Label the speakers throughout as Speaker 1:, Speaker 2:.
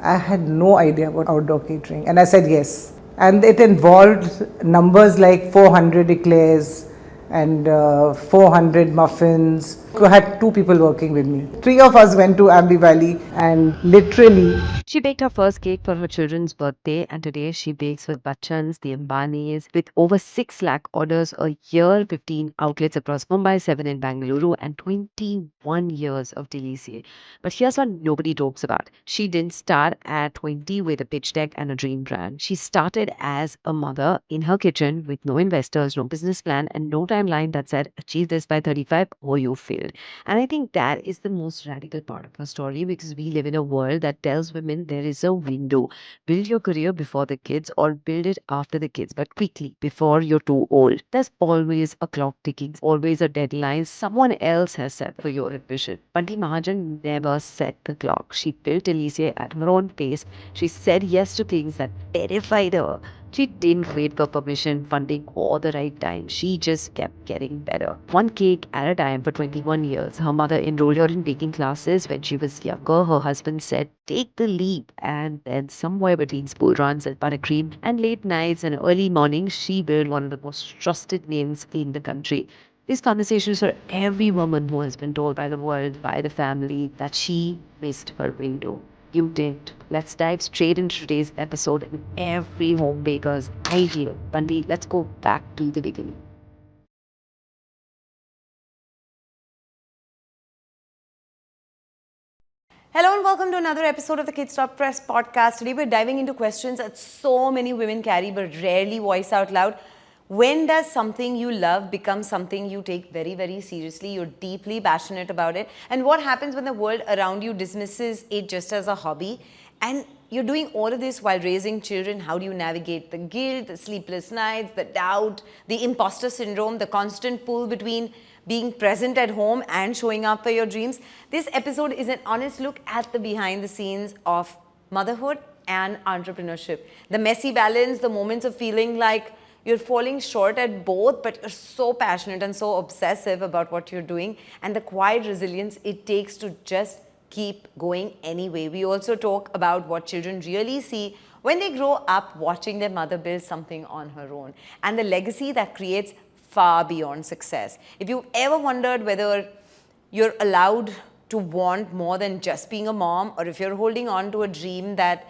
Speaker 1: I had no idea about outdoor catering, and I said yes. And it involved numbers like 400 eclairs and 400 muffins. I had 2 people working with me. 3 of us went to Ambi Valley, and literally
Speaker 2: She baked her first cake for her children's birthday, and today she bakes with Bachchans, the Ambanis, with over 6 lakh orders a year, 15 outlets across Mumbai, 7 in Bangalore, and 21 years of Deliciae. But here's what nobody talks about. She didn't start at 20 with a pitch deck and a dream brand. She started as a mother in her kitchen with no investors, no business plan, and no timeline that said, achieve this by 35 or you failed. And I think that is the most radical part of her story, because we live in a world that tells women there is a window. Build your career before the kids or build it after the kids, but quickly before you're too old. There's always a clock ticking, always a deadline someone else has set for your ambition. Bunty Mahajan never set the clock. She built Deliciae at her own pace. She said yes to things that terrified her. She didn't wait for permission, funding, or the right time. She just kept getting better. One cake at a time for 21 years. Her mother enrolled her in baking classes when she was younger. Her husband said, take the leap. And then somewhere between school runs and buttercream and late nights and early mornings, she built one of the most trusted names in the country. These conversations are every woman who has been told by the world, by the family, that she missed her window. You didn't. Let's dive straight into today's episode and every home baker's ideal. Bundy, let's go back to the beginning.
Speaker 3: Hello and welcome to another episode of the Kidsstoppress podcast. Today we're diving into questions that so many women carry but rarely voice out loud. When does something you love become something you take very, very seriously? You're deeply passionate about it. And what happens when the world around you dismisses it just as a hobby? And you're doing all of this while raising children. How do you navigate the guilt, the sleepless nights, the doubt, the imposter syndrome, the constant pull between being present at home and showing up for your dreams? This episode is an honest look at the behind the scenes of motherhood and entrepreneurship. The messy balance, the moments of feeling like you're falling short at both, but you're so passionate and so obsessive about what you're doing, and the quiet resilience it takes to just keep going anyway. We also talk about what children really see when they grow up watching their mother build something on her own, and the legacy that creates far beyond success. If you've ever wondered whether you're allowed to want more than just being a mom, or if you're holding on to a dream that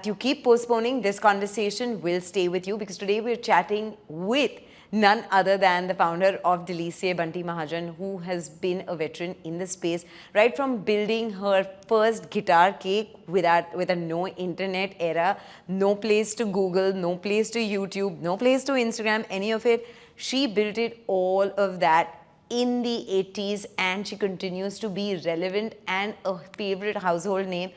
Speaker 3: you keep postponing, this conversation will stay with you, because today we're chatting with none other than the founder of Deliciae, Bunty Mahajan, who has been a veteran in the space, right from building her first guitar cake with a no internet era, no place to Google, no place to YouTube, no place to Instagram, any of it. She built it, all of that, in the 80s, and she continues to be relevant and a favorite household name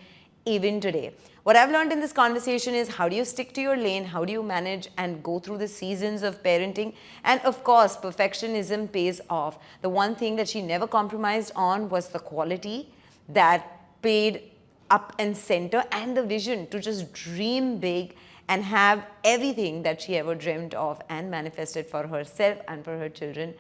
Speaker 3: even today. What I've learned in this conversation is, how do you stick to your lane? How do you manage and go through the seasons of parenting? And of course, perfectionism pays off. The one thing that she never compromised on was the quality that paid up and center, and the vision to just dream big and have everything that she ever dreamt of and manifested for herself and for her children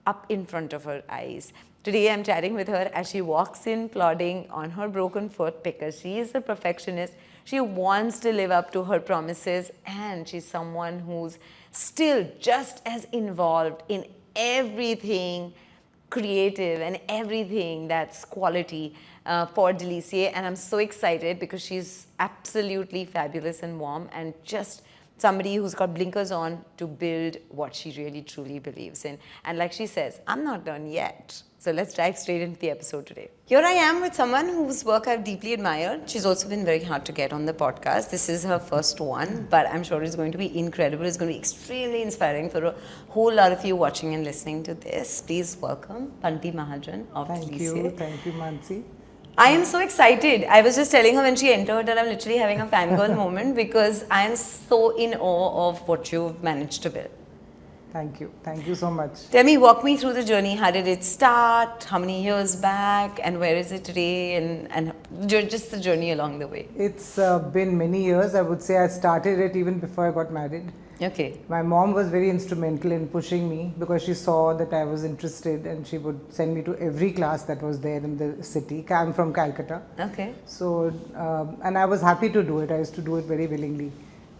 Speaker 3: up in front of her eyes. Today I'm chatting with her as she walks in plodding on her broken foot, because she is a perfectionist. She wants to live up to her promises, and she's someone who's still just as involved in everything creative and everything that's quality for Deliciae. And I'm so excited because she's absolutely fabulous and warm, and just somebody who's got blinkers on to build what she really truly believes in. And like she says, I'm not done yet. So let's dive straight into the episode today. Here I am with someone whose work I've deeply admired. She's also been very hard to get on the podcast. This is her first one, but I'm sure it's going to be incredible. It's going to be extremely inspiring for a whole lot of you watching and listening to this. Please welcome Bunty Mahajan of Deliciae.
Speaker 1: Thank you, Mansi.
Speaker 3: I am so excited. I was just telling her when she entered that I'm literally having a fangirl moment, because I am so in awe of what you've managed to build.
Speaker 1: Thank you. Thank you so much.
Speaker 3: Tell me, walk me through the journey. How did it start? How many years back? And where is it today? And just the journey along the way.
Speaker 1: It's been many years. I would say I started it even before I got married.
Speaker 3: Okay.
Speaker 1: My mom was very instrumental in pushing me because she saw that I was interested and she would send me to every class that was there in the city. I'm from Calcutta.
Speaker 3: Okay.
Speaker 1: So, and I was happy to do it. I used to do it very willingly.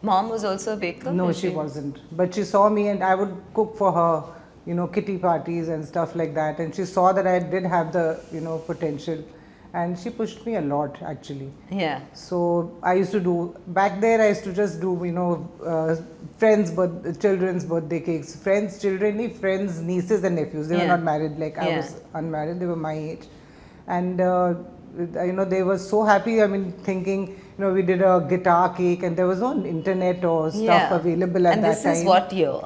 Speaker 3: Mom was also a baker?
Speaker 1: No, she wasn't. But she saw me and I would cook for her, you know, kitty parties and stuff like that. And she saw that I did have the, you know, potential. And she pushed me a lot actually.
Speaker 3: Yeah.
Speaker 1: So I used to do, back there I used to just do, you know, children's birthday cakes. Friends, nieces and nephews. They were not married like I was unmarried. They were my age. And, you know, they were so happy. I mean, thinking, you know, we did a guitar cake and there was no internet or stuff available at that time.
Speaker 3: And this is what year?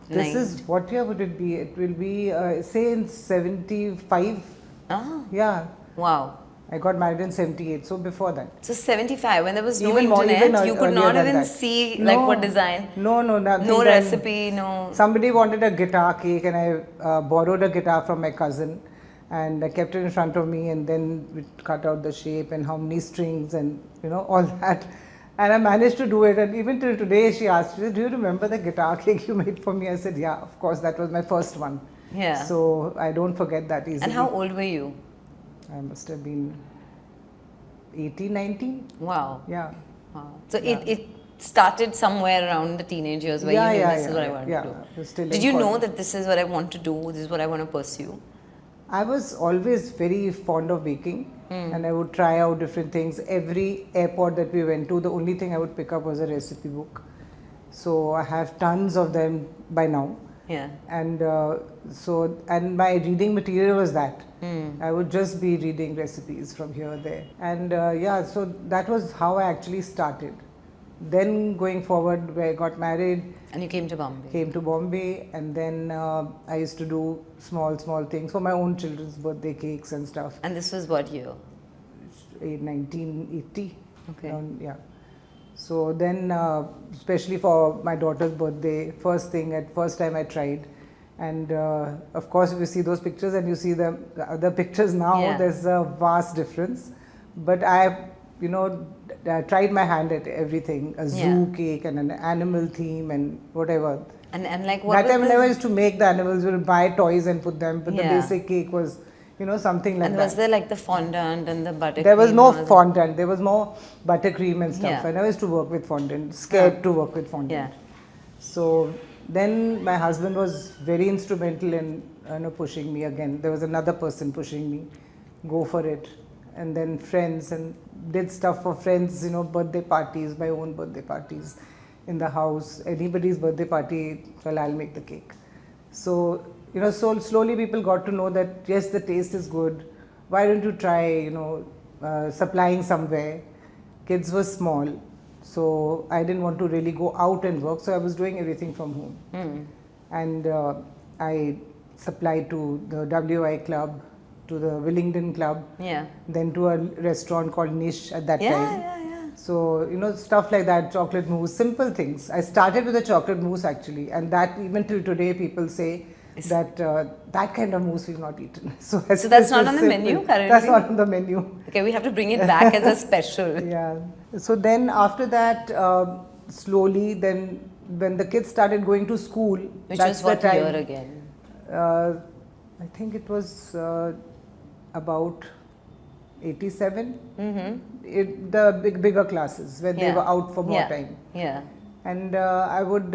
Speaker 1: This is, what year would it be? It will be, say in 75.
Speaker 3: Ah.
Speaker 1: Yeah.
Speaker 3: Wow.
Speaker 1: I got married in 78, so before that.
Speaker 3: So 75, when there was no
Speaker 1: Even more,
Speaker 3: internet, you could
Speaker 1: earlier
Speaker 3: not
Speaker 1: than
Speaker 3: even
Speaker 1: that.
Speaker 3: see
Speaker 1: No.
Speaker 3: like what design.
Speaker 1: No, nothing.
Speaker 3: No
Speaker 1: Then
Speaker 3: recipe, no.
Speaker 1: Somebody wanted a guitar cake and I borrowed a guitar from my cousin and I kept it in front of me and then we cut out the shape and how many strings and, you know, all that. And I managed to do it, and even till today she asked me, do you remember the guitar cake you made for me? I said, yeah, of course, that was my first one.
Speaker 3: Yeah.
Speaker 1: So I don't forget that easily.
Speaker 3: And how old were you?
Speaker 1: I must have been 18, 19.
Speaker 3: Wow.
Speaker 1: Yeah.
Speaker 3: Wow. So it started somewhere around the teenage years where you knew this is what I want to do.
Speaker 1: Still
Speaker 3: Did you know that this is what I want to do, this is what I want to pursue?
Speaker 1: I was always very fond of baking and I would try out different things. Every airport that we went to, the only thing I would pick up was a recipe book. So I have tons of them by now.
Speaker 3: Yeah.
Speaker 1: And and my reading material was that. I would just be reading recipes from here or there. And so that was how I actually started. Then going forward, where I got married.
Speaker 3: And you came to Bombay.
Speaker 1: Came to Bombay, and then I used to do small things for my own children's birthday cakes and stuff.
Speaker 3: And this was what year?
Speaker 1: In 1980.
Speaker 3: Okay.
Speaker 1: So then, especially for my daughter's birthday, first time I tried. And of course, if you see those pictures and you see the other pictures now, there's a vast difference. But I, you know, tried my hand at everything, a zoo cake and an animal theme and whatever.
Speaker 3: And like what?
Speaker 1: That time I never used to make the animals, we would buy toys and put them, but the basic cake was, you know, something like that.
Speaker 3: And was there like the fondant and the buttercream?
Speaker 1: There was no fondant, there was more buttercream and stuff.
Speaker 3: Yeah.
Speaker 1: I never used to work with fondant, scared to work with fondant.
Speaker 3: Yeah.
Speaker 1: So then my husband was very instrumental in pushing me again. There was another person pushing me, go for it. And then friends, and did stuff for friends, you know, birthday parties, my own birthday parties in the house. Anybody's birthday party, well, I'll make the cake. So, you know, so slowly people got to know that yes, the taste is good. Why don't you try, you know, supplying somewhere? Kids were small, so I didn't want to really go out and work, so I was doing everything from home. And I supplied to the WI club, to the Willingdon club, then to a restaurant called Niche at that time. So, you know, stuff like that, chocolate mousse, simple things. I started with a chocolate mousse actually, and that even till today people say that that kind of mousse we've not eaten. So
Speaker 3: that's not on the menu currently?
Speaker 1: That's not on the menu.
Speaker 3: Okay, we have to bring it back as a special.
Speaker 1: Yeah. So then after that, slowly then when the kids started going to school.
Speaker 3: Which
Speaker 1: that's
Speaker 3: was what
Speaker 1: the time,
Speaker 3: year again?
Speaker 1: I think it was about 87. The bigger classes when they were out for more time.
Speaker 3: Yeah.
Speaker 1: And I would,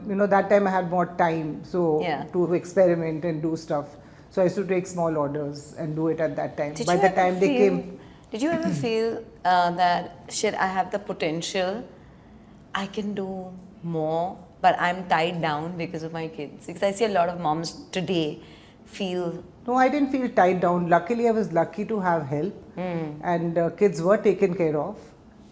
Speaker 1: you know, that time I had more time, so to experiment and do stuff. So I used to take small orders and do it at that time. By the time they came.
Speaker 3: Did you ever feel that, shit, I have the potential, I can do more, but I'm tied down because of my kids? Because I see a lot of moms today feel...
Speaker 1: No, I didn't feel tied down. Luckily, I was lucky to have help, and kids were taken care of.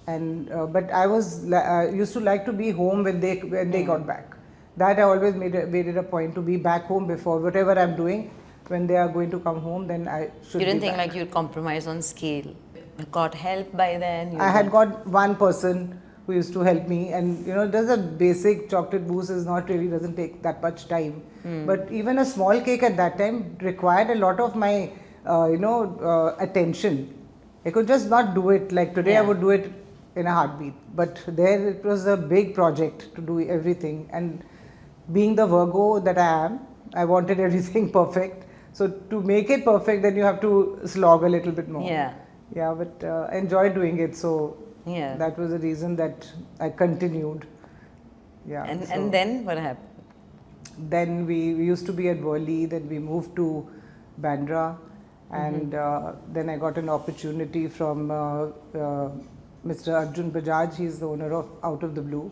Speaker 1: And but I was used to like to be home when they got back. That I always made it a point to be back home before whatever I'm doing. When they are going to come home, then I should.
Speaker 3: You didn't
Speaker 1: be
Speaker 3: think
Speaker 1: back.
Speaker 3: like you'd compromise on scale? You got help by then?
Speaker 1: I had got one person who used to help me. And just a basic chocolate mousse doesn't take that much time. But even a small cake at that time required a lot of my attention. I could just not do it like today. I would do it in a heartbeat, but there it was a big project to do everything. And being the Virgo that I am, I wanted everything perfect. So to make it perfect, then you have to slog a little bit more. Yeah, but I enjoyed doing it. So that was the reason that I continued. Yeah.
Speaker 3: And then what happened?
Speaker 1: Then we used to be at Worli, then we moved to Bandra, and then I got an opportunity from Mr. Arjun Bajaj. He's the owner of Out of the Blue.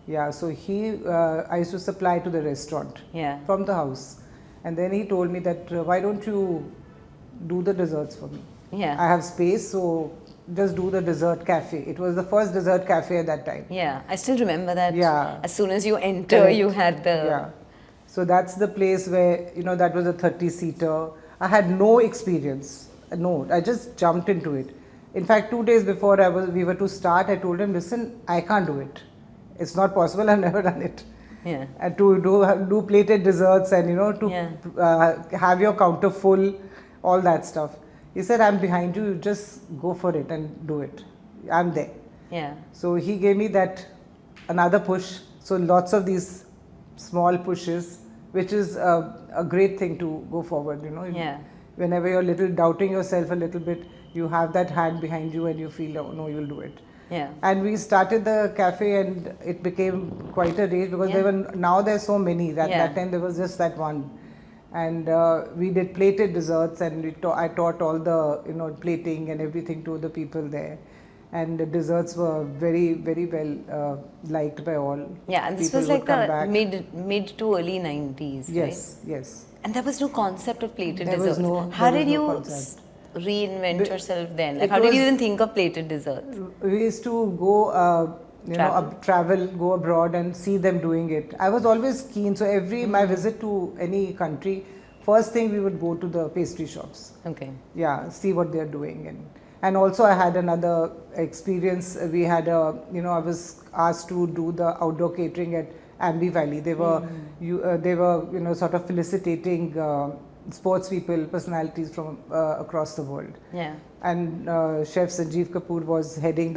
Speaker 1: Yeah, so I used to supply to the restaurant from the house. And then he told me that, why don't you do the desserts for me? I have space, so just do the dessert cafe. It was the first dessert cafe at that time.
Speaker 3: I still remember that. As soon as you enter, you had the...
Speaker 1: So that's the place where, that was a 30-seater. I had no experience. No, I just jumped into it. In fact, 2 days before we were to start, I told him, listen, I can't do it. It's not possible. I've never done it. And to do plated desserts and, to have your counter full, all that stuff. He said, I'm behind you. Just go for it and do it. I'm there. So he gave me that another push. So lots of these small pushes, which is a great thing to go forward, Whenever you're doubting yourself a little bit, you have that hand behind you and you feel, oh no, you'll do it. And we started the cafe and it became quite a rage because now there's so many. That time there was just that one. And we did plated desserts, and I taught all the plating and everything to the people there. And the desserts were very, very well liked by all.
Speaker 3: And this was like the mid to early 90s,
Speaker 1: yes,
Speaker 3: right?
Speaker 1: Yes.
Speaker 3: And there was no concept of plated desserts.
Speaker 1: How
Speaker 3: How did you reinvent yourself then? Like, how did you even think of plated desserts?
Speaker 1: We used to go, travel, go abroad and see them doing it. I was always keen. So my visit to any country, first thing we would go to the pastry shops. Yeah, see what they're doing. And also I had another experience. We had I was asked to do the outdoor catering at Ambani Valley. They were sort of felicitating sports people, personalities from across the world. And Chef Sanjeev Kapoor was heading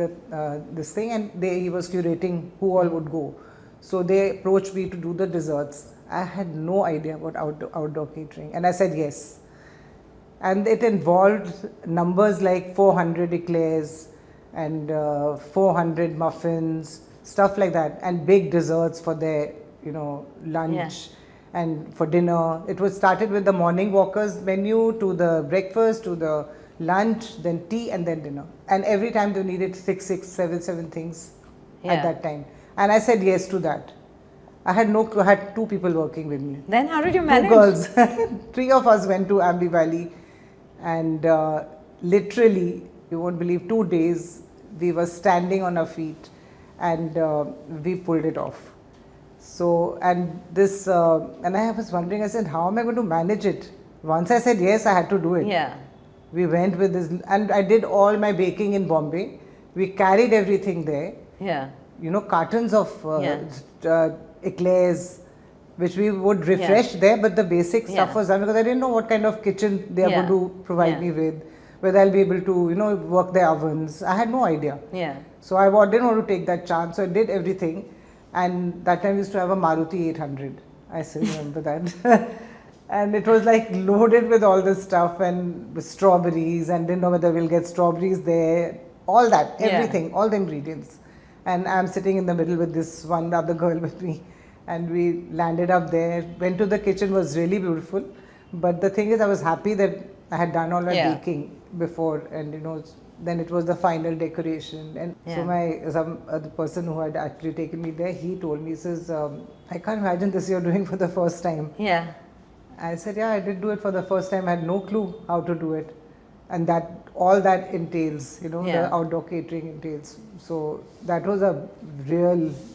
Speaker 1: this thing, and he was curating who all would go. So they approached me to do the desserts. I had no idea about outdoor catering, and I said yes. And it involved numbers like 400 eclairs and 400 muffins, stuff like that, and big desserts for their lunch. And for dinner, it was started with the morning walkers menu to the breakfast, to the lunch, then tea, and then dinner. And every time they needed seven things at that time. And I said yes to that. I had 2 people working with me.
Speaker 3: Then how did you manage?
Speaker 1: 2 girls. 3 of us went to Ambani Valley, and literally, you won't believe, 2 days we were standing on our feet, and we pulled it off. So, and I was wondering, I said, how am I going to manage it? Once I said yes, I had to do it. We went with this, and I did all my baking in Bombay. We carried everything there. Cartons of eclairs, which we would refresh there, but the basic stuff was done because I didn't know what kind of kitchen they are going to provide me with, whether I'll be able to, work their ovens. I had no idea. So I didn't want to take that chance. So I did everything. And that time we used to have a Maruti 800. I still remember that. And it was like loaded with all this stuff and with strawberries, and didn't know whether we'll get strawberries there. All that, everything, all the ingredients. And I'm sitting in the middle with this one other girl with me. And we landed up there. Went to the kitchen, was really beautiful. But the thing is, I was happy that I had done all my baking before, and then it was the final decoration. And so the person who had actually taken me there, he told me, he says, I can't imagine this you're doing for the first time. I said, I did do it for the first time. I had no clue how to do it. And all that entails, the outdoor catering entails. So that was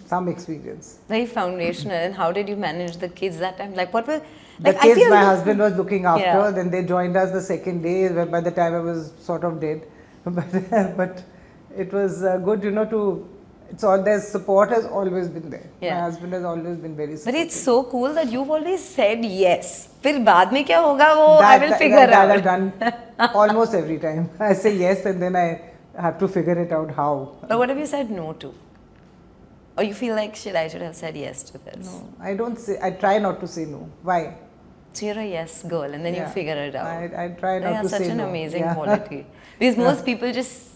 Speaker 1: some experience.
Speaker 3: Very foundational. And how did you manage the kids that time? Like, what were...
Speaker 1: The kids my husband was looking after, then they joined us the second day, by the time I was sort of dead. But it was good, to it's all, their support has always been there.
Speaker 3: Yeah.
Speaker 1: My husband has always been very
Speaker 3: But
Speaker 1: supportive.
Speaker 3: it's so cool that you've always said yes. फिर बाद में क्या होगा वो I will figure
Speaker 1: that
Speaker 3: out.
Speaker 1: I've done almost every time. I say yes and then I have to figure it out how.
Speaker 3: But what have you said no to? Or you feel like I should have said yes to this?
Speaker 1: No, I don't say, I try not to say no. Why?
Speaker 3: So you're a yes girl and then you
Speaker 1: Yeah.
Speaker 3: figure it out.
Speaker 1: I try not to
Speaker 3: That's such
Speaker 1: say
Speaker 3: an
Speaker 1: no.
Speaker 3: amazing
Speaker 1: Yeah.
Speaker 3: quality. Because most people just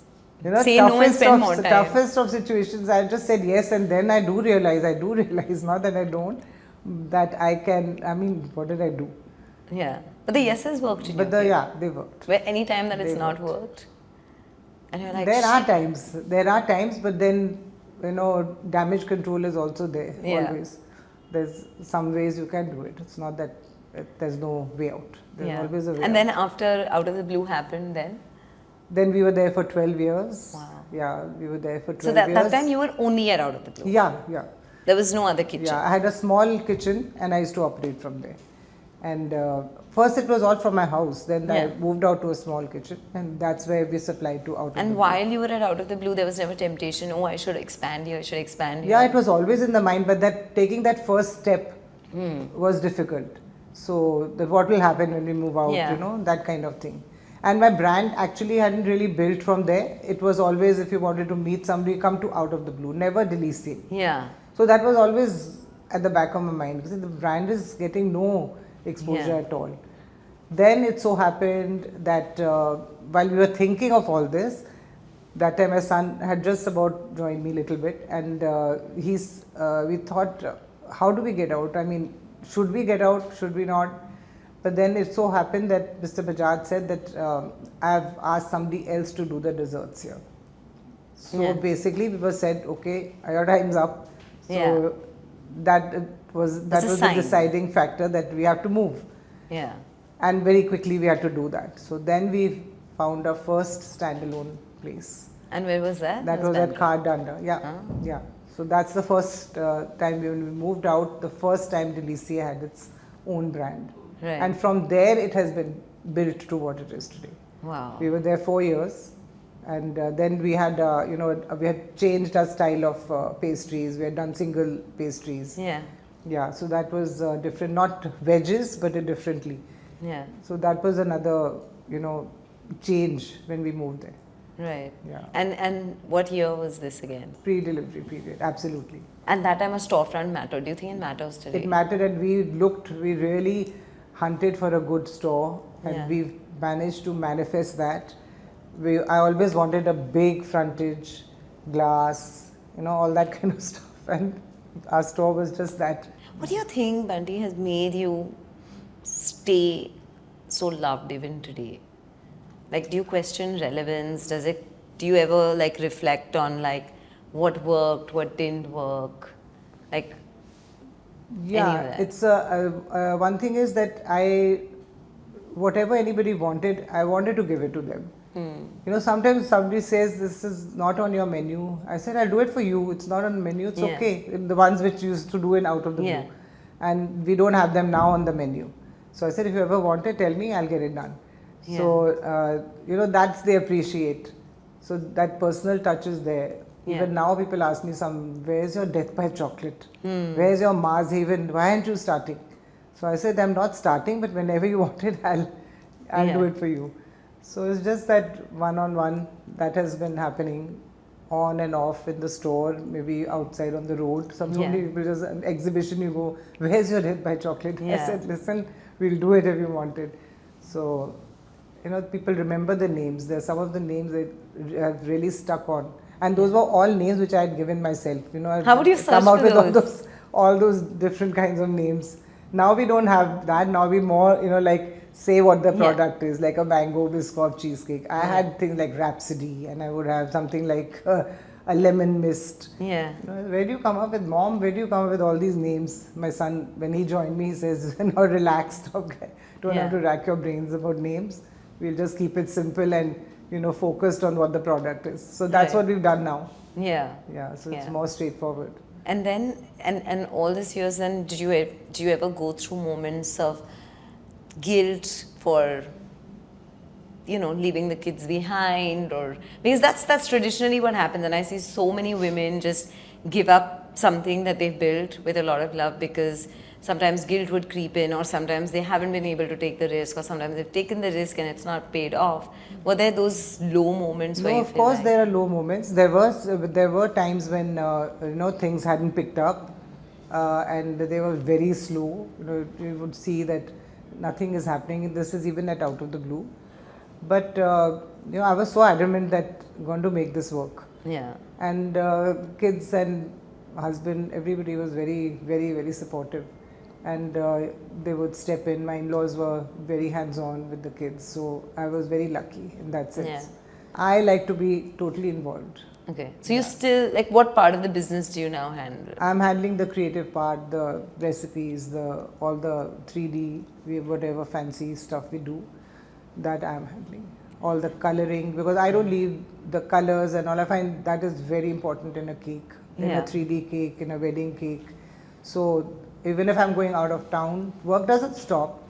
Speaker 3: say no and
Speaker 1: toughest
Speaker 3: spend
Speaker 1: of,
Speaker 3: more time.
Speaker 1: toughest of situations, I just said yes and then I do realize, not that I don't, that I can, I mean, what did I do?
Speaker 3: Yeah. But the yeses worked in
Speaker 1: But
Speaker 3: your favor.
Speaker 1: they worked.
Speaker 3: Where any time that it's
Speaker 1: They
Speaker 3: not worked. And you're like,
Speaker 1: There are
Speaker 3: "Shit."
Speaker 1: times, but then, damage control is also there,
Speaker 3: Yeah.
Speaker 1: always. There's some ways you can do it. It's not that there's no way out. There's always a way
Speaker 3: And
Speaker 1: out.
Speaker 3: then after Out of the Blue happened then?
Speaker 1: Then we were there for 12 years.
Speaker 3: Wow.
Speaker 1: Yeah, we were there for 12
Speaker 3: So that
Speaker 1: years.
Speaker 3: time you were only at Out of the Blue?
Speaker 1: Yeah.
Speaker 3: There was no other kitchen?
Speaker 1: Yeah, I had a small kitchen and I used to operate from there. And first it was all from my house. Then I moved out to a small kitchen and that's where we supplied to Out of the
Speaker 3: And
Speaker 1: Blue.
Speaker 3: while you were at Out of the Blue, there was never temptation, I should expand here,
Speaker 1: Yeah, it was always in the mind, but taking that first step was difficult. So what will happen when we move out, that kind of thing. And my brand actually hadn't really built from there. It was always, if you wanted to meet somebody, come to Out of the Blue, never Deliciae.
Speaker 3: Yeah.
Speaker 1: So that was always at the back of my mind because the brand is getting no exposure at all. Then it so happened that while we were thinking of all this, that time my son had just about joined me a little bit, and we thought, how do we get out? I mean, should we get out? Should we not? But then it so happened that Mr. Bajaj said that I've asked somebody else to do the desserts here. So basically, we were said, okay, your time's up. So that was the deciding factor that we have to move.
Speaker 3: Yeah.
Speaker 1: And very quickly we had to do that. So then we found our first standalone place.
Speaker 3: And where was that?
Speaker 1: That was at Kardanda. Yeah. So that's the first time when we moved out, the first time Deliciae had its own brand.
Speaker 3: Right.
Speaker 1: And from there it has been built to what it is today.
Speaker 3: Wow.
Speaker 1: We were there 4 years. And then we had, we had changed our style of pastries. We had done single pastries.
Speaker 3: Yeah.
Speaker 1: Yeah, so that was different, not wedges, but differently.
Speaker 3: Yeah.
Speaker 1: So that was another, change when we moved there.
Speaker 3: Right.
Speaker 1: Yeah.
Speaker 3: And what year was this again?
Speaker 1: Pre-delivery period, absolutely.
Speaker 3: And that time a storefront mattered. Do you think it matters today?
Speaker 1: It mattered, and we really hunted for a good store, and we've managed to manifest that. I always wanted a big frontage, glass, all that kind of stuff, and our store was just that.
Speaker 3: What do you think, Bunty, has made you stay so loved even today? Like, do you question relevance? Do you ever reflect on what worked, what didn't work?
Speaker 1: Yeah, it's one thing is that whatever anybody wanted, I wanted to give it to them. Sometimes somebody says this is not on your menu. I said, I'll do it for you. It's not on the menu. It's okay. The ones which used to do in Out of the Blue. And we don't have them now on the menu. So I said, if you ever want it, tell me, I'll get it done. Yeah. So, that's they appreciate. So that personal touch is there. Even now people ask me where's your death by chocolate? Where's your Mars Haven? Why aren't you starting? So I said, I'm not starting, but whenever you want it, I'll do it for you. So it's just that one-on-one that has been happening on and off in the store, maybe outside on the road. Somebody people just an exhibition, you go, where's your death by chocolate? I said, listen, we'll do it if you want it. So, people remember the names. There are some of the names that have really stuck on. And those were all names which I had given myself.
Speaker 3: How would you search
Speaker 1: come out
Speaker 3: for
Speaker 1: with all those different kinds of names. Now we don't have that. Now we more, say what the product is, like a mango biscoff cheesecake. I had things like Rhapsody, and I would have something like a lemon mist.
Speaker 3: Yeah.
Speaker 1: Where do you come up with, Mom? Where do you come up with all these names? My son, when he joined me, he says, relax, stop. Don't have to rack your brains about names. We'll just keep it simple and focused on what the product is. So that's what we've done now.
Speaker 3: Yeah.
Speaker 1: Yeah. So it's more straightforward.
Speaker 3: And then, and all these years, then, do you ever go through moments of guilt for leaving the kids behind, or because that's traditionally what happens, and I see so many women just give up something that they've built with a lot of love because sometimes guilt would creep in, or sometimes they haven't been able to take the risk, or sometimes they've taken the risk and it's not paid off. Were there those low moments where
Speaker 1: No,
Speaker 3: you
Speaker 1: of
Speaker 3: feel
Speaker 1: course
Speaker 3: like,
Speaker 1: there are low moments. There were times when things hadn't picked up, and they were very slow. You would see that nothing is happening. This is even at out of the blue, but I was so adamant that I'm going to make this work.
Speaker 3: yeah,
Speaker 1: And kids and husband, everybody was very, very, very supportive, and they would step in. My in-laws were very hands-on with the kids, so I was very lucky in that sense.
Speaker 3: Yeah.
Speaker 1: I like to be totally involved.
Speaker 3: okay. So you still, like, what part of the business do you now handle?
Speaker 1: I'm handling the creative part, the recipes, all the 3D, whatever fancy stuff we do, that I'm handling. All the coloring, because I don't leave the colors and all. I find that is very important in a cake, in
Speaker 3: Yeah.
Speaker 1: a 3D cake, in a wedding cake. So even if I'm going out of town, work doesn't stop.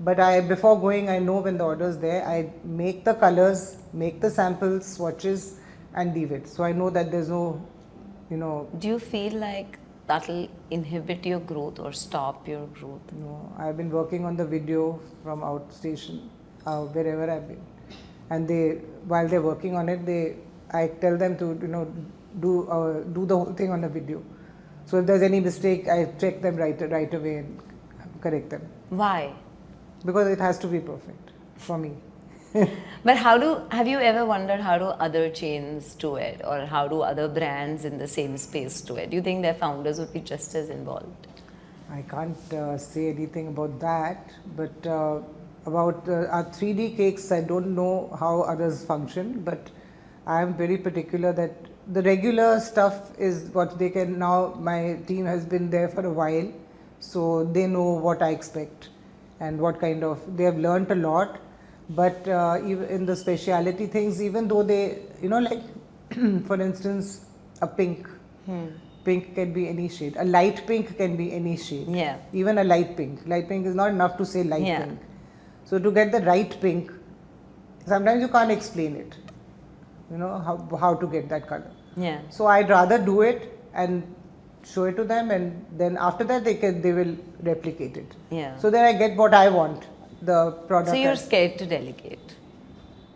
Speaker 1: But before going, I know when the order's there, I make the colors, make the samples, swatches, and leave it. So I know that there's no,
Speaker 3: Do you feel like that'll inhibit your growth or stop your growth?
Speaker 1: I've been working on the video from outstation, wherever I've been. And while they're working on it, I tell them to, do the whole thing on the video. So if there's any mistake, I check them right away and correct them.
Speaker 3: Why?
Speaker 1: Because it has to be perfect for me.
Speaker 3: But have you ever wondered how do other chains do it, or how do other brands in the same space do it? Do you think their founders would be just as involved?
Speaker 1: I can't say anything about that, but about our 3D cakes, I don't know how others function, but I am very particular that the regular stuff is what they can now. My team has been there for a while, so they know what I expect and what kind of, they have learnt a lot. But even in the speciality things, even though they, like for instance, a pink. Pink can be any shade. A light pink can be any shade.
Speaker 3: Yeah.
Speaker 1: Even a light pink. Light pink is not enough to say light
Speaker 3: Yeah.
Speaker 1: pink. So to get the right pink, sometimes you can't explain it. How to get that color.
Speaker 3: Yeah.
Speaker 1: So I'd rather do it and show it to them, and then after that they will replicate it.
Speaker 3: Yeah.
Speaker 1: So then I get what I want. The product.
Speaker 3: So you're scared to delegate.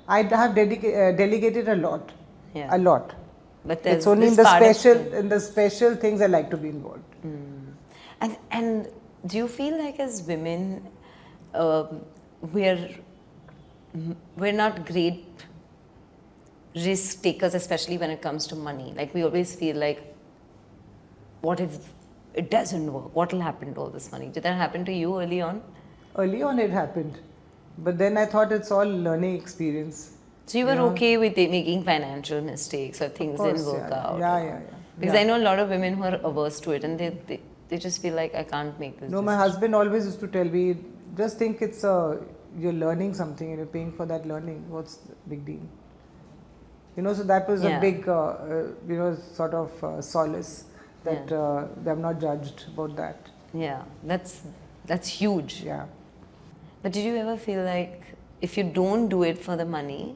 Speaker 1: I have delegated a lot.
Speaker 3: Yeah.
Speaker 1: A lot.
Speaker 3: But there's
Speaker 1: It's only
Speaker 3: this
Speaker 1: in
Speaker 3: part
Speaker 1: the special things I like to be involved.
Speaker 3: And do you feel like as women, we're not great risk takers, especially when it comes to money? Like, we always feel like, what if it doesn't work? What will happen to all this money? Did that happen to you early on?
Speaker 1: Early on it happened, but then I thought it's all learning experience.
Speaker 3: So you were okay with making financial mistakes or things didn't work out?
Speaker 1: Yeah.
Speaker 3: Because I know a lot of women who are averse to it, and they just feel like, I can't make this
Speaker 1: No, my
Speaker 3: decision.
Speaker 1: husband always used to tell me, just think you're learning something and you're paying for that learning. What's the big deal? So that was
Speaker 3: Yeah.
Speaker 1: a big, sort of solace that I'm not judged about that.
Speaker 3: Yeah, that's huge.
Speaker 1: Yeah.
Speaker 3: But did you ever feel like, if you don't do it for the money,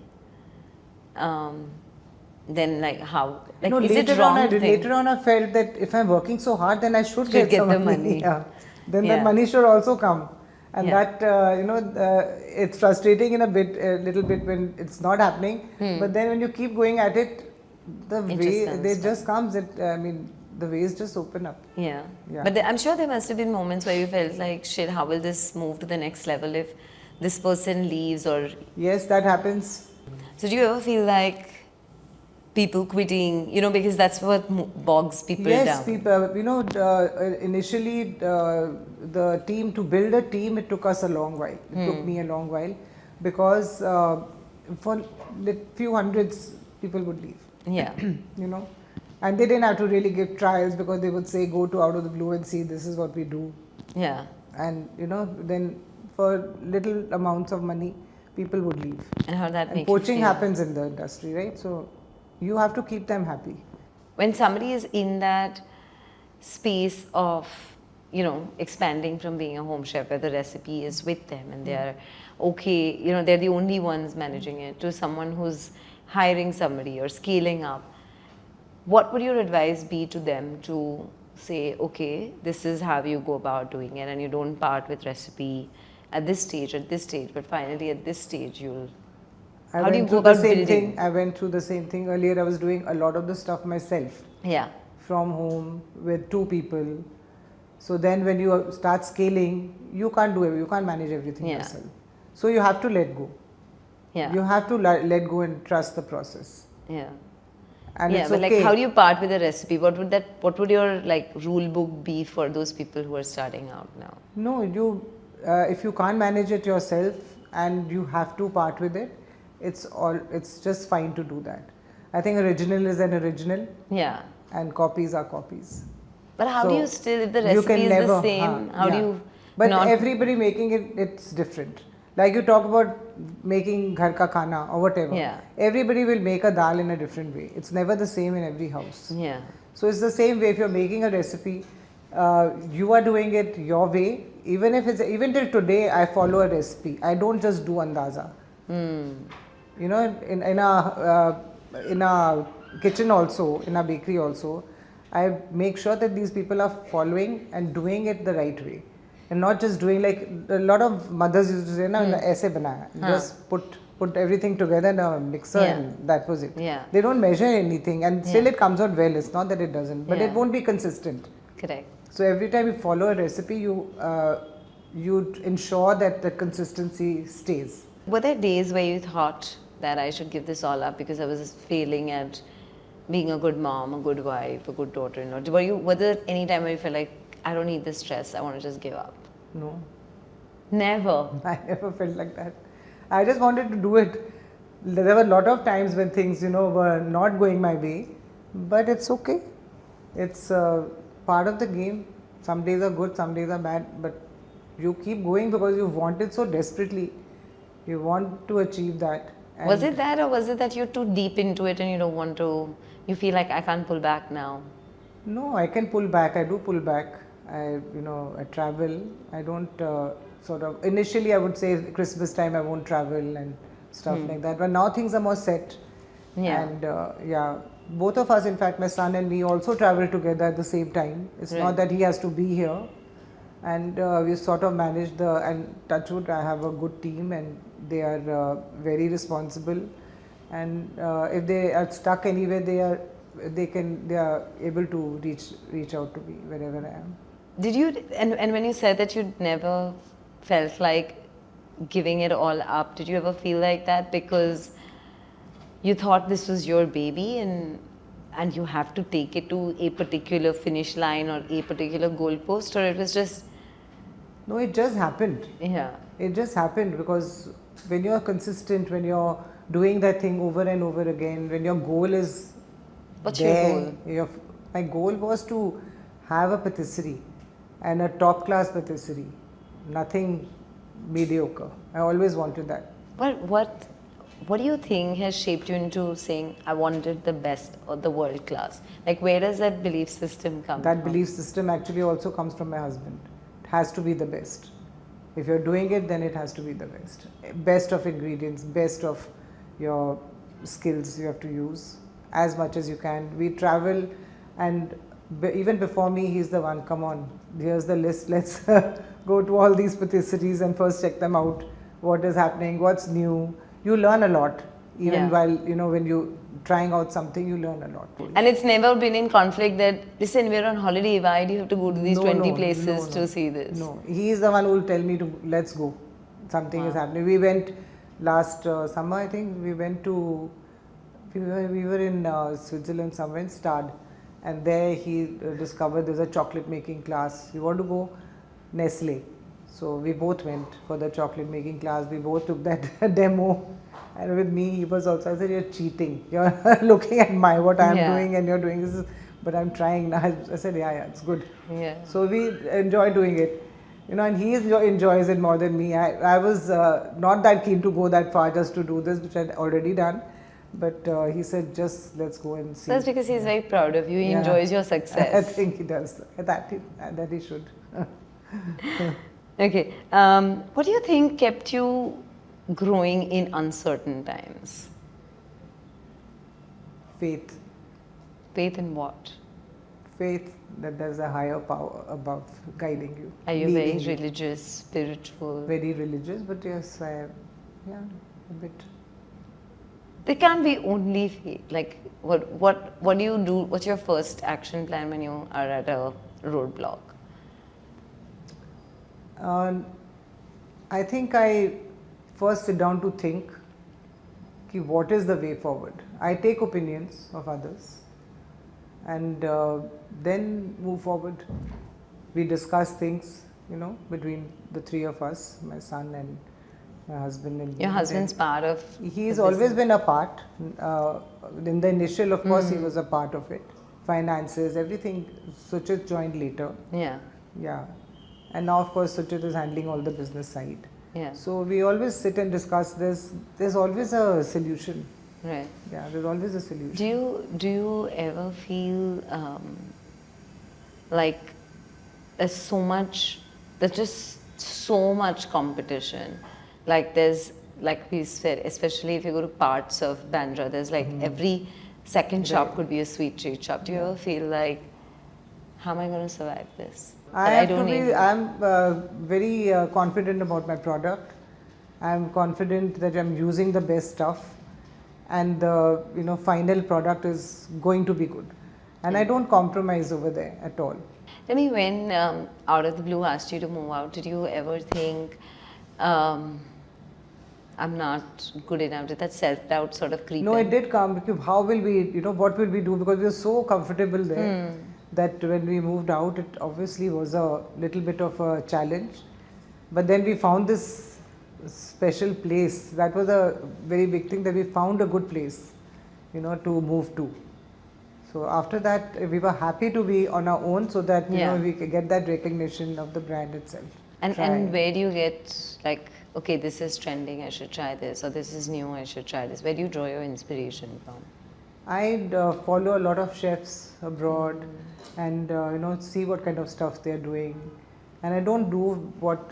Speaker 3: then like how? Like, is it wrong?
Speaker 1: Later on I felt that if I'm working so hard, then I should get
Speaker 3: get
Speaker 1: some
Speaker 3: the
Speaker 1: money.
Speaker 3: money.
Speaker 1: Yeah. Then
Speaker 3: Yeah.
Speaker 1: that money should also come. And
Speaker 3: Yeah.
Speaker 1: that, it's frustrating in a little bit when it's not happening. But then when you keep going at it, just comes. The ways just open up.
Speaker 3: Yeah.
Speaker 1: Yeah.
Speaker 3: But I'm sure there must have been moments where you felt like, shit, how will this move to the next level if this person leaves? Or
Speaker 1: Yes, that happens.
Speaker 3: so do you ever feel like people quitting, because that's what bogs people
Speaker 1: Yes,
Speaker 3: down?
Speaker 1: people. Initially, the team, to build a team, it took us a long while. It took me a long while, because for few hundreds, people would leave.
Speaker 3: Yeah.
Speaker 1: And they didn't have to really give trials, because they would say, go to out of the blue and see, this is what we do.
Speaker 3: Yeah.
Speaker 1: And then for little amounts of money, people would leave.
Speaker 3: And how that
Speaker 1: And
Speaker 3: makes you
Speaker 1: poaching
Speaker 3: feel?
Speaker 1: happens in the industry, right? So you have to keep them happy.
Speaker 3: When somebody is in that space of expanding from being a home chef where the recipe is with them and they're okay, they're the only ones managing it, to someone who's hiring somebody or scaling up, what would your advice be to them to say, okay, this is how you go about doing it, and you don't part with recipe at this stage, but finally at this stage how do you go about building?
Speaker 1: I went through the same thing earlier. I was doing a lot of the stuff myself.
Speaker 3: Yeah.
Speaker 1: From home with 2 people. So then when you start scaling, you can't do it. You can't manage everything yourself. So you have to let go.
Speaker 3: Yeah.
Speaker 1: You have to let go and trust the process.
Speaker 3: Yeah.
Speaker 1: And it's
Speaker 3: but
Speaker 1: okay.
Speaker 3: like, how do you part with a recipe? What would your like rule book be for those people who are starting out now?
Speaker 1: No, if you can't manage it yourself and you have to part with it, it's just fine to do that. I think original is an original.
Speaker 3: Yeah.
Speaker 1: And copies are copies.
Speaker 3: But how do you still, if the recipe is the same, how do you?
Speaker 1: But everybody making it's different. Like you talk about making ghar ka khana or whatever.
Speaker 3: Yeah.
Speaker 1: Everybody will make a dal in a different way. It's never the same in every house.
Speaker 3: Yeah.
Speaker 1: So it's the same way. If you're making a recipe, you are doing it your way. Even till today, I follow a recipe. I don't just do andaza. In a kitchen also, in a bakery also, I make sure that these people are following and doing it the right way, and not just doing like a lot of mothers used to say, "Na, aise banaya." Just put everything together in a mixer and that was it.
Speaker 3: Yeah.
Speaker 1: They don't measure anything, and still it comes out well. It's not that it doesn't, but it won't be consistent.
Speaker 3: Correct.
Speaker 1: So every time you follow a recipe, you ensure that the consistency stays.
Speaker 3: Were there days where you thought that I should give this all up because I was failing at being a good mom, a good wife, a good daughter-in-law? Was there any time where you felt like, I don't need this stress, I want to just give up?
Speaker 1: No.
Speaker 3: Never?
Speaker 1: I never felt like that. I just wanted to do it. There were a lot of times when things, were not going my way, but it's okay. It's part of the game. Some days are good, some days are bad, but you keep going because you want it so desperately. You want to achieve that.
Speaker 3: And was it that, or was it that you're too deep into it and you don't want to, you feel like I can't pull back now?
Speaker 1: No, I can pull back. I do pull back. I travel. I don't initially I would say Christmas time I won't travel and stuff like that. But now things are more set.
Speaker 3: Yeah.
Speaker 1: And both of us, in fact, my son and me also travel together at the same time. It's not that he has to be here. And we sort of manage and touch wood, I have a good team and they are very responsible. And if they are stuck anywhere, they are able to reach out to me wherever I am.
Speaker 3: Did you, and when you said that you'd never felt like giving it all up, did you ever feel like that because you thought this was your baby and you have to take it to a particular finish line or a particular goalpost, or it was just...
Speaker 1: No, it just happened.
Speaker 3: Yeah.
Speaker 1: It just happened because when you're consistent, when you're doing that thing over and over again, when your goal is
Speaker 3: What's
Speaker 1: there,
Speaker 3: your goal?
Speaker 1: My goal was to have a patisserie and a top class patisserie, nothing mediocre. I always wanted that.
Speaker 3: But what do you think has shaped you into saying, I wanted the best or the world class? Like, where does that belief system come from?
Speaker 1: That belief system actually also comes from my husband. It has to be the best. If you're doing it, then it has to be the best. Best of ingredients, best of your skills you have to use as much as you can. We travel, and even before me, he's the one, come on, here's the list, let's go to all these patisseries and first check them out. What is happening, what's new. You learn a lot. Even while, when you trying out something, you learn a lot.
Speaker 3: And it's never been in conflict that, listen, we're on holiday, why do you have to go to these 20 places to see this?
Speaker 1: No, he is the one who will tell me to, let's go. Something is happening. We went last summer, I think, we were in Switzerland somewhere in Stade. And there he discovered there's a chocolate making class. You want to go? Nestle. So we both went for the chocolate making class. We both took that demo. And with me, he was also, I said, you're cheating. You're looking at what I'm doing and you're doing this. But I'm trying now. I said, yeah, it's good.
Speaker 3: Yeah.
Speaker 1: So we enjoy doing it. And he enjoys it more than me. I was not that keen to go that far just to do this, which I'd already done. But he said, just let's go and see.
Speaker 3: That's because he's very proud of you. He enjoys your
Speaker 1: I
Speaker 3: success.
Speaker 1: think he does. That he should.
Speaker 3: Okay. What do you think kept you growing in uncertain times?
Speaker 1: Faith.
Speaker 3: Faith in what?
Speaker 1: Faith that there's a higher power above guiding you.
Speaker 3: Are you very
Speaker 1: leading you.
Speaker 3: religious, spiritual?
Speaker 1: Very religious, but yes, I am. Yeah, a bit.
Speaker 3: There can't be only faith. Like, what do you do? What's your first action plan when you are at a roadblock?
Speaker 1: I think I first sit down to think ki what is the way forward. I take opinions of others and then move forward. We discuss things, between the three of us, my son and my husband. And
Speaker 3: Your husband's part of.
Speaker 1: He's
Speaker 3: the
Speaker 1: always
Speaker 3: business.
Speaker 1: been a part. In the initial, of course, he was a part of it. Finances, everything. Suchit joined later.
Speaker 3: Yeah.
Speaker 1: Yeah. And now, of course, Suchit is handling all the business side.
Speaker 3: Yeah.
Speaker 1: So we always sit and discuss this. There's always a solution.
Speaker 3: Right.
Speaker 1: Yeah, there's always a solution.
Speaker 3: Do you ever feel like there's just so much competition? Like we said, especially if you go to parts of Bandra, there's like every second shop could be a sweet treat shop. Do you ever feel like, how am I going to survive this?
Speaker 1: I'm very confident about my product. I'm confident that I'm using the best stuff, and the final product is going to be good. And I don't compromise over there at all.
Speaker 3: Tell me, when Out of the Blue asked you to move out, did you ever think, I'm not good enough? Did that self-doubt sort of creep
Speaker 1: No,
Speaker 3: in?
Speaker 1: it did come because how will we, what will we do? Because we were so comfortable there that when we moved out, it obviously was a little bit of a challenge. But then we found this special place. That was a very big thing, that we found a good place, to move to. So after that, we were happy to be on our own so that, we could get that recognition of the brand itself.
Speaker 3: And where do you get like, okay, this is trending, I should try this, or this is new, I should try this? Where do you draw your inspiration from?
Speaker 1: I follow a lot of chefs abroad and see what kind of stuff they are doing, and I don't do what,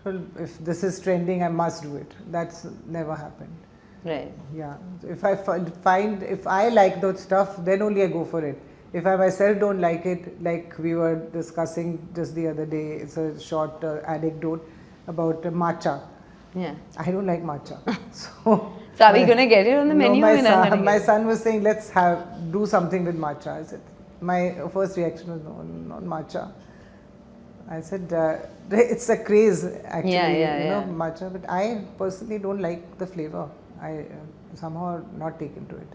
Speaker 1: well, if this is trending I must do it. That's never happened.
Speaker 3: Right.
Speaker 1: Yeah, if I find if I like those stuff, then only I go for it. If I myself don't like it, like we were discussing just the other day, it's a short anecdote about matcha.
Speaker 3: Yeah.
Speaker 1: I don't like matcha. So
Speaker 3: are we going to get it on the menu?
Speaker 1: My son was saying, let's do something with matcha. I said, my first reaction was, no, not matcha. I said, it's a craze actually, matcha, but I personally don't like the flavor. I somehow not taken to it.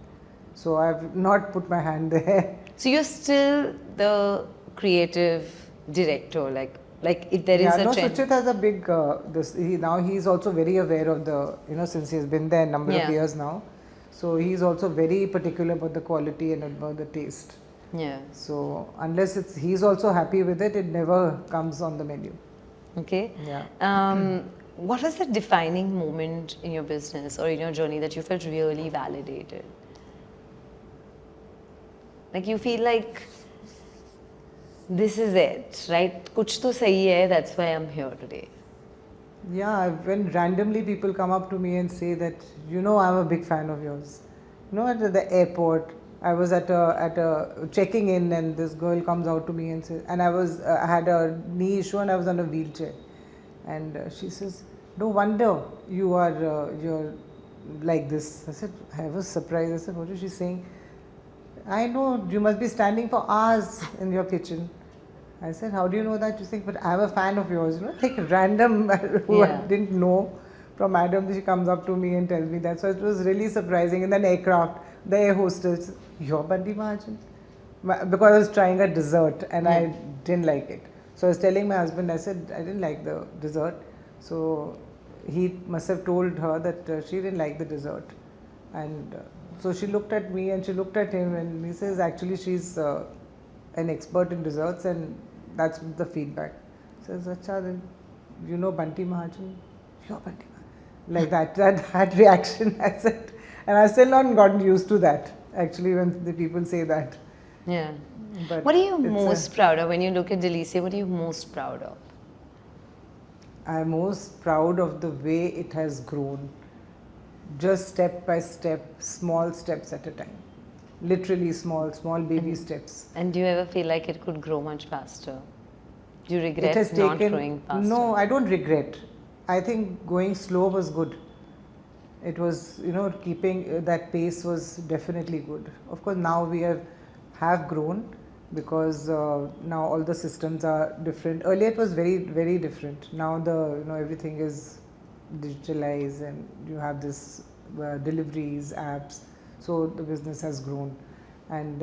Speaker 1: So I've not put my hand there.
Speaker 3: So you're still the creative director, like if there is a trend.
Speaker 1: Suchit has a big, now he's also very aware of the, since he's been there a number of years now. So he's also very particular about the quality and about the taste.
Speaker 3: Yeah.
Speaker 1: So unless he's also happy with it, it never comes on the menu.
Speaker 3: Okay.
Speaker 1: Yeah.
Speaker 3: What was the defining moment in your business or in your journey that you felt really validated? Like you feel like, this is it, right? Kuch to sahi hai, that's why I'm here today.
Speaker 1: Yeah, when randomly people come up to me and say that, I'm a big fan of yours. At the airport, I was at a checking in, and this girl comes out to me and says, and I had a knee issue and I was on a wheelchair, and she says, no wonder you're like this. I said, I was surprised. I said, what is she saying? I know, you must be standing for hours in your kitchen. I said, how do you know that? She said, but I'm a fan of yours. Like random who I didn't know from Adam, she comes up to me and tells me that. So it was really surprising. And then aircraft, the air hostess, you're Bunty Mahajan? Because I was trying a dessert and I didn't like it. So I was telling my husband, I said, I didn't like the dessert. So he must have told her that she didn't like the dessert. And so she looked at me and she looked at him, and he says, actually she's an expert in desserts, and that's the feedback. Says, Acha, then Bunty Mahajan? You're Bunty Mahajan. Like that reaction. I said, And I've still not gotten used to that, actually, when the people say that.
Speaker 3: Yeah.
Speaker 1: But
Speaker 3: What are you
Speaker 1: it's
Speaker 3: most proud of when you look at Deliciae? What are you most proud of?
Speaker 1: I'm most proud of the way it has grown. Just step by step, small steps at a time. Literally small baby steps.
Speaker 3: And do you ever feel like it could grow much faster? Do you regret
Speaker 1: It has
Speaker 3: not
Speaker 1: taken.
Speaker 3: growing faster?
Speaker 1: No, I don't regret. I think going slow was good. It was, keeping that pace was definitely good. Of course, now we have grown because now all the systems are different. Earlier it was very, very different. Now everything is digitalized and you have this deliveries, apps. So the business has grown, and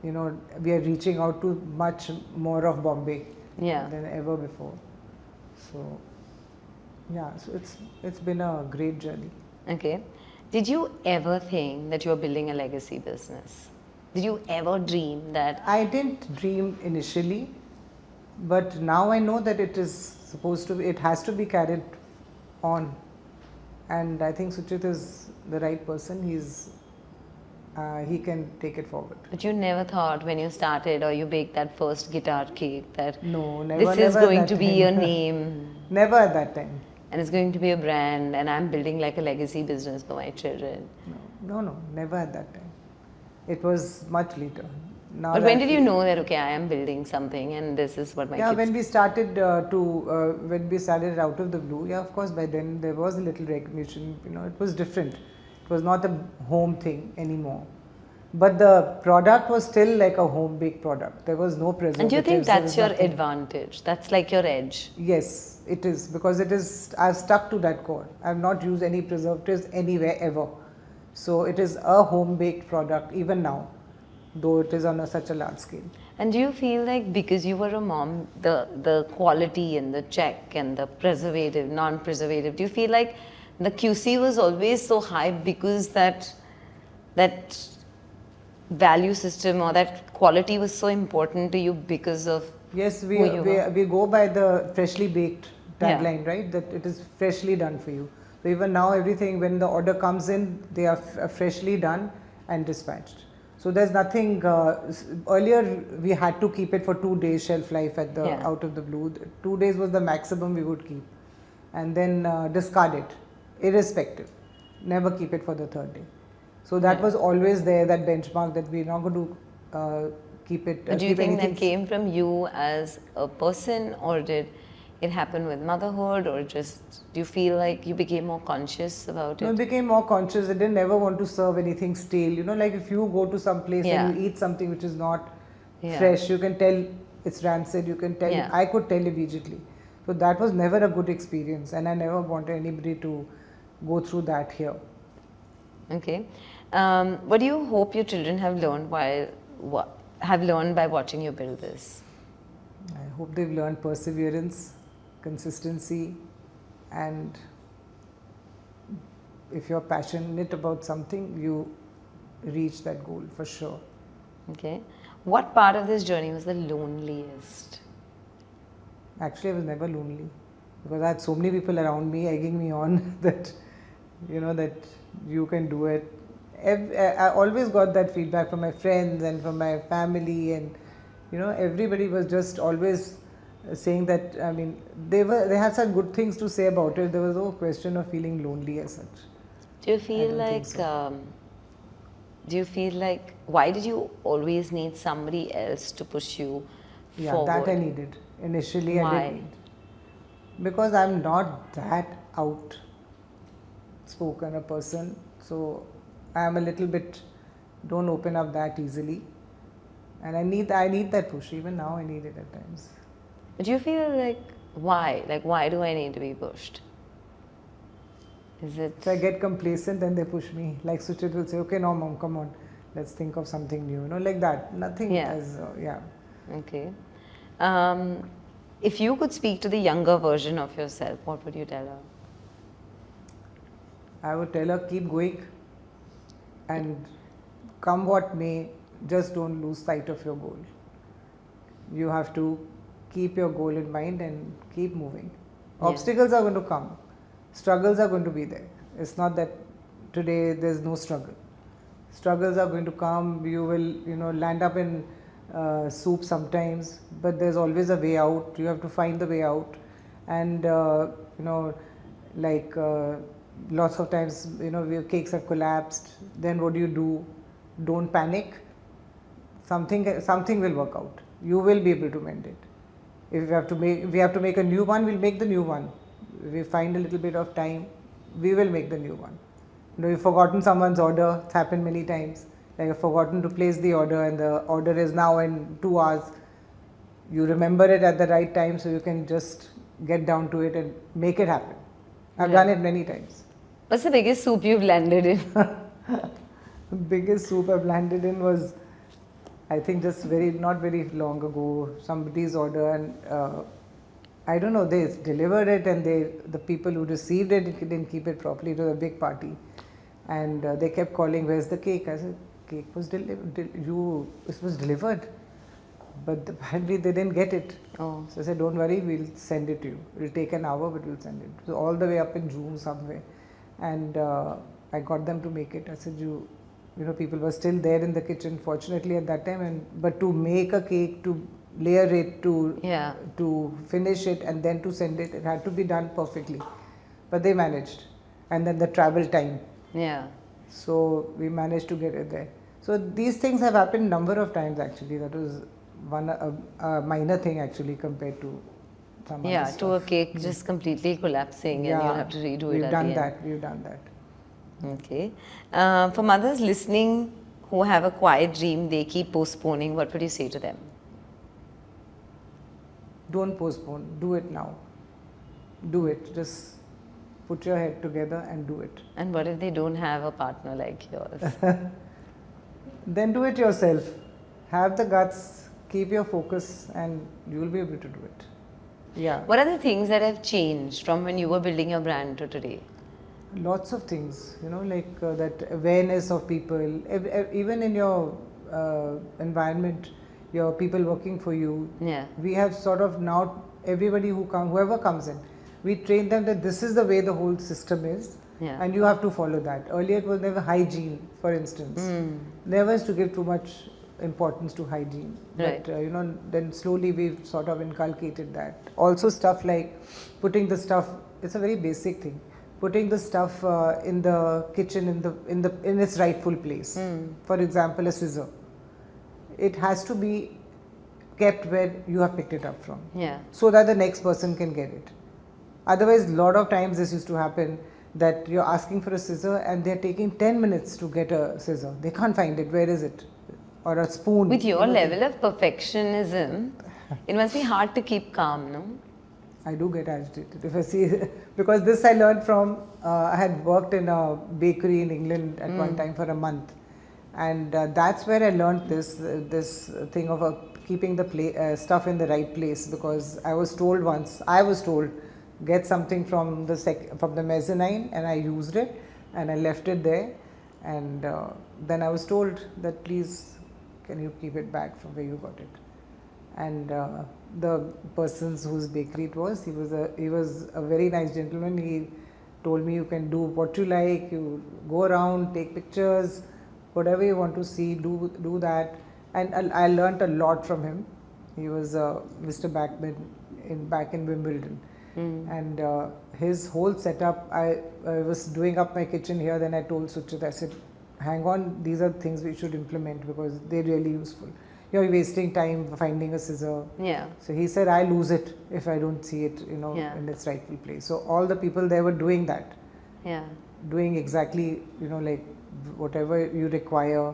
Speaker 1: we are reaching out to much more of Bombay than ever before. So yeah, so it's been a great journey.
Speaker 3: Okay. Did you ever think that you were building a legacy business? Did you ever dream that?
Speaker 1: I didn't dream initially, but now I know that it is supposed to be, it has to be carried on. And I think Suchit is the right person. He can take it forward.
Speaker 3: But you never thought when you started or you baked that first guitar cake that
Speaker 1: No, never.
Speaker 3: this is
Speaker 1: never
Speaker 3: going
Speaker 1: at
Speaker 3: to
Speaker 1: that
Speaker 3: be
Speaker 1: time.
Speaker 3: your name
Speaker 1: Never at that time.
Speaker 3: and it's going to be a brand and I'm building like a legacy business for my children.
Speaker 1: No, never at that time. It was much later. Now
Speaker 3: But
Speaker 1: that
Speaker 3: when
Speaker 1: I
Speaker 3: did you
Speaker 1: feel-
Speaker 3: know that, okay, I am building something and this is what my
Speaker 1: Yeah,
Speaker 3: kids...
Speaker 1: when we started when we started out of the blue, yeah, of course, by then there was a little recognition, it was different. It was not a home thing anymore. But the product was still like a home baked product. There was no preservatives.
Speaker 3: And do you think
Speaker 1: there
Speaker 3: that's
Speaker 1: was
Speaker 3: your
Speaker 1: nothing.
Speaker 3: advantage? That's like your edge?
Speaker 1: Yes, it is, because I've stuck to that core. I've not used any preservatives anywhere ever. So it is a home baked product even now, though it is on such a large scale.
Speaker 3: And do you feel like because you were a mom, the quality and the check and the preservative, non-preservative, do you feel like the QC was always so high because that value system or that quality was so important to you because of
Speaker 1: Yes,
Speaker 3: who you were?
Speaker 1: we go by the freshly baked tagline, right? That it is freshly done for you. So even now, everything, when the order comes in, they are freshly done and dispatched. So there's nothing. Earlier, we had to keep it for 2 days shelf life at the out of the blue. 2 days was the maximum we would keep, and then discard it, irrespective. Never keep it for the 3rd day. So that was always there, that benchmark that we're not going to keep it.
Speaker 3: Do you
Speaker 1: keep
Speaker 3: think
Speaker 1: anything
Speaker 3: that came from you as a person, or did it happen with motherhood, or just do you feel like you became more conscious about
Speaker 1: No, I
Speaker 3: it?
Speaker 1: became more conscious. I didn't ever want to serve anything stale. Like if you go to some place and you eat something which is not fresh, you can tell it's rancid. You can tell. I could tell immediately. So that was never a good experience, and I never wanted anybody to go through that here.
Speaker 3: Okay. What do you hope your children have learned by watching you build this?
Speaker 1: I hope they've learned perseverance, consistency, and if you're passionate about something, you reach that goal for sure.
Speaker 3: Okay. What part of this journey was the loneliest?
Speaker 1: Actually, I was never lonely because I had so many people around me egging me on that, that you can do it. I always got that feedback from my friends and from my family, and everybody was just always saying that. I mean, they had such good things to say about it. There was no question of feeling lonely as such.
Speaker 3: Do you feel like? Do you feel like? Why did you always need somebody else to push you forward?
Speaker 1: That I needed initially.
Speaker 3: Why?
Speaker 1: I did need. Because I'm not that outspoken a person, so I'm a little bit, don't open up that easily, and I need that push. Even now I need it at times.
Speaker 3: But do you feel like why? Like why do I need to be pushed? Is it?
Speaker 1: If I get complacent, then they push me. Like Suchit will say, "Okay, no, mom, come on, let's think of something new." Like that. Nothing as
Speaker 3: Okay. If you could speak to the younger version of yourself, what would you tell her?
Speaker 1: I would tell her, keep going, and come what may, just don't lose sight of your goal. You have to keep your goal in mind and keep moving. Obstacles are going to come. Struggles are going to be there. It's not that today there's no struggle. Struggles are going to come. You will, land up in soup sometimes, but there's always a way out. You have to find the way out, and like lots of times, your cakes have collapsed. Then what do? Don't panic. Something will work out. You will be able to mend it. If we have to make a new one, we'll make the new one. If we find a little bit of time, we will make the new one. You've forgotten someone's order. It's happened many times. Like I've forgotten to place the order, and the order is now in 2 hours. You remember it at the right time, so you can just get down to it and make it happen. I've done it many times.
Speaker 3: What's the biggest soup you've landed in?
Speaker 1: The biggest soup I've landed in was, I think, just not very long ago, somebody's order, and I don't know, they delivered it, and the people who received it didn't keep it properly. It was a big party, and they kept calling, "Where's the cake?" I said, "Cake was delivered. It was delivered, but apparently they didn't get it."
Speaker 3: Oh.
Speaker 1: So I said, "Don't worry, we'll send it to you. It'll take an hour, but we'll send it." So all the way up in June somewhere, and I got them to make it. I said, people were still there in the kitchen, fortunately at that time, but to make a cake, to layer it, to finish it, and then to send it, it had to be done perfectly. But they managed, and then the travel time.
Speaker 3: Yeah.
Speaker 1: So we managed to get it there. So these things have happened number of times actually. That was a minor thing actually compared to some other stuff.
Speaker 3: To a cake just completely collapsing and you'll have to redo it at the end.
Speaker 1: We've done that.
Speaker 3: Okay. For mothers listening who have a quiet dream, they keep postponing, what would you say to them?
Speaker 1: Don't postpone. Do it now. Do it. Just put your head together and do it.
Speaker 3: And what if they don't have a partner like yours?
Speaker 1: Then do it yourself. Have the guts, keep your focus, and you'll be able to do it. Yeah.
Speaker 3: What are the things that have changed from when you were building your brand to today?
Speaker 1: Lots of things, like that awareness of people, even in your environment, your people working for you.
Speaker 3: Yeah.
Speaker 1: We have sort of now, whoever comes in, we train them that this is the way the whole system is, and you have to follow that. Earlier it was never hygiene, for instance. Never used to give too much importance to hygiene.
Speaker 3: Right.
Speaker 1: But then slowly we've sort of inculcated that. Also stuff like putting the stuff, it's a very basic thing. Putting the stuff in the kitchen in its rightful place. For example, a scissor. It has to be kept where you have picked it up from.
Speaker 3: Yeah.
Speaker 1: So that the next person can get it. Otherwise, a lot of times this used to happen that you're asking for a scissor and they're taking 10 minutes to get a scissor. They can't find it. Where is it? Or a spoon.
Speaker 3: With your level of perfectionism, it must be hard to keep calm, no?
Speaker 1: I do get agitated if I see, because this I learned from, I had worked in a bakery in England at one time for a month, and that's where I learned this thing of keeping the stuff in the right place, because I was told get something from the mezzanine, and I used it and I left it there, and then I was told that please can you keep it back from where you got it. And the person's whose bakery it was, he was a very nice gentleman. He told me you can do what you like, you go around, take pictures, whatever you want to see, do that. And I learnt a lot from him. He was Mr. Backman back in Wimbledon. And his whole setup, I was doing up my kitchen here, then I told Suchit, I said, hang on, these are things we should implement because they're really useful. You're wasting time finding a scissor.
Speaker 3: Yeah.
Speaker 1: So he said, I lose it if I don't see it, in its rightful place. So all the people there were doing that.
Speaker 3: Yeah.
Speaker 1: Doing exactly, like whatever you require,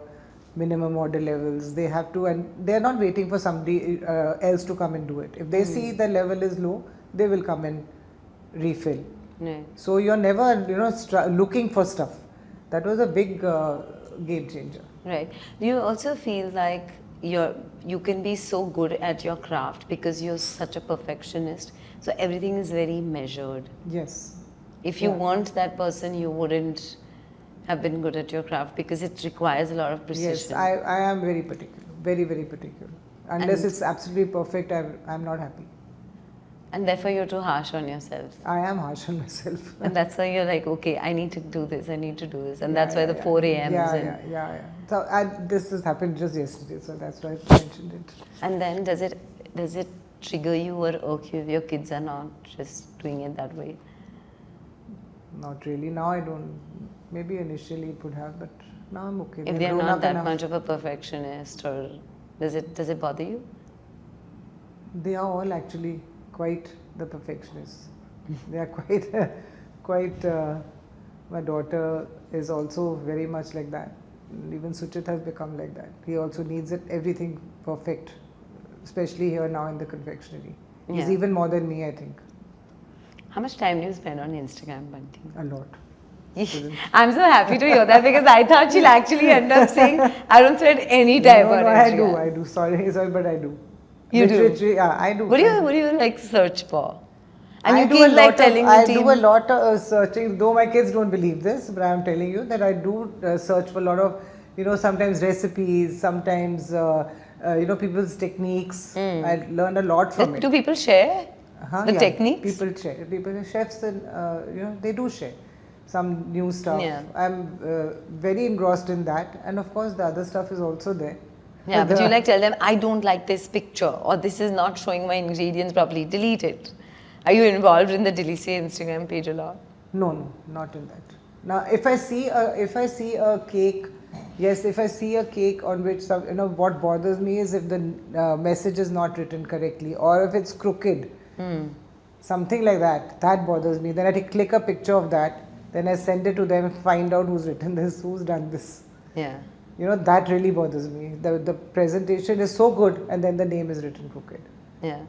Speaker 1: minimum order levels. They have to, and they're not waiting for somebody else to come and do it. If they see the level is low, they will come and refill.
Speaker 3: Right.
Speaker 1: So you're never, looking for stuff. That was a big game changer.
Speaker 3: Right. Do you also feel like you can be so good at your craft because you're such a perfectionist, so everything is very measured?
Speaker 1: Yes.
Speaker 3: If you weren't that person, you wouldn't have been good at your craft because it requires a lot of precision.
Speaker 1: Yes, I am very particular, very, very particular. Unless it's absolutely perfect, I'm not happy.
Speaker 3: And therefore you're too harsh on yourself.
Speaker 1: I am harsh on myself.
Speaker 3: And that's why you're like, okay, I need to do this, I need to do this. And that's why the 4 a.m.
Speaker 1: Yeah. So this has happened just yesterday, so that's why I mentioned it.
Speaker 3: And then does it trigger you or irk you if your kids are not just doing it that way?
Speaker 1: Not really. Now I don't. Maybe initially it would have, but now I'm okay.
Speaker 3: If they're not that much of a perfectionist, or does it bother you?
Speaker 1: They are all actually quite the perfectionists. They are quite. My daughter is also very much like that. Even Suchit has become like that. He also needs everything perfect, especially here now in the confectionery. He's even more than me, I think.
Speaker 3: How much time do you spend on Instagram, Bunty?
Speaker 1: A lot.
Speaker 3: I'm so happy to hear that, because I thought she'll actually end up saying, I don't spend any time on Instagram.
Speaker 1: I do. Sorry, but I do.
Speaker 3: You do?
Speaker 1: Yeah, I do.
Speaker 3: What do you like search for? And
Speaker 1: I
Speaker 3: you
Speaker 1: do
Speaker 3: keep
Speaker 1: a
Speaker 3: like
Speaker 1: lot
Speaker 3: telling
Speaker 1: of,
Speaker 3: the
Speaker 1: I
Speaker 3: team.
Speaker 1: do a lot of searching, though my kids don't believe this, but I'm telling you that I do search for a lot of, sometimes recipes, sometimes, people's techniques. I learn a lot from it.
Speaker 3: Do people share the techniques?
Speaker 1: People share. People, chefs, and they do share some new stuff.
Speaker 3: Yeah.
Speaker 1: I'm very engrossed in that, and of course the other stuff is also there.
Speaker 3: Yeah, but you like tell them, I don't like this picture, or this is not showing my ingredients properly, delete it. Are you involved in the Deliciae Instagram page a lot?
Speaker 1: No, not in that. Now, if I see a cake, yes, if I see a cake on which what bothers me is if the message is not written correctly, or if it's crooked, something like that. That bothers me. Then I click a picture of that. Then I send it to them and find out who's written this, who's done this.
Speaker 3: Yeah.
Speaker 1: That really bothers me. The presentation is so good and then the name is written crooked.
Speaker 3: Yeah.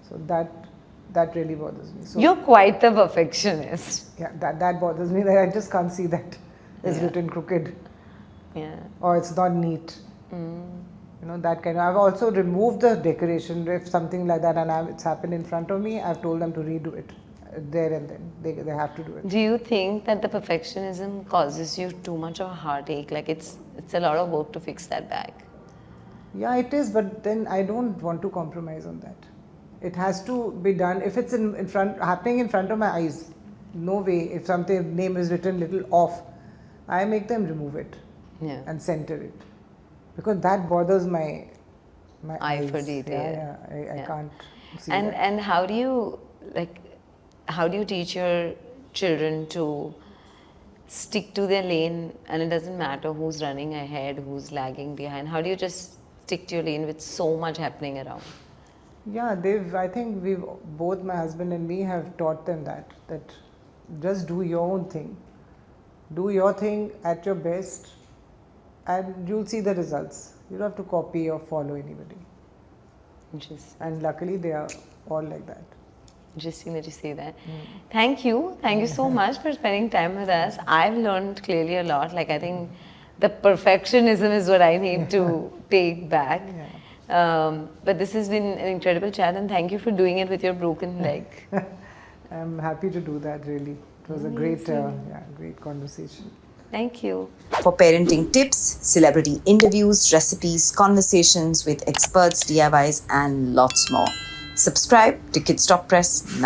Speaker 1: So that really bothers me. So
Speaker 3: you're quite the perfectionist.
Speaker 1: Yeah, that bothers me, that I just can't see that it's written crooked.
Speaker 3: Yeah.
Speaker 1: Or it's not neat. That kind of. I've also removed the decoration if something like that, and it's happened in front of me. I've told them to redo it there and then. They have to do it.
Speaker 3: Do you think that the perfectionism causes you too much of a heartache? Like it's a lot of work to fix that back.
Speaker 1: Yeah, it is, but then I don't want to compromise on that. It has to be done. If it's happening in front of my eyes, no way. If something name is written little off, I make them remove it and center it, because that bothers my
Speaker 3: eye
Speaker 1: eyes.
Speaker 3: for detail.
Speaker 1: I can't see
Speaker 3: and
Speaker 1: that.
Speaker 3: And how do you teach your children to stick to their lane, and it doesn't matter who's running ahead, who's lagging behind? How do you just stick to your lane with so much happening around?
Speaker 1: Yeah, I think both my husband and me have taught them that just do your own thing. Do your thing at your best and you'll see the results. You don't have to copy or follow anybody.
Speaker 3: Interesting.
Speaker 1: And luckily they are all like that.
Speaker 3: Interesting that you say that. Thank you so much for spending time with us. I've learned clearly a lot. Like, I think the perfectionism is what I need to take back. But this has been an incredible chat, and thank you for doing it with your broken leg.
Speaker 1: I'm happy to do that, really. It was a great conversation.
Speaker 3: Thank you.
Speaker 4: For parenting tips, celebrity interviews, recipes, conversations with experts, DIYs, and lots more. Subscribe to Kidsstoppress now.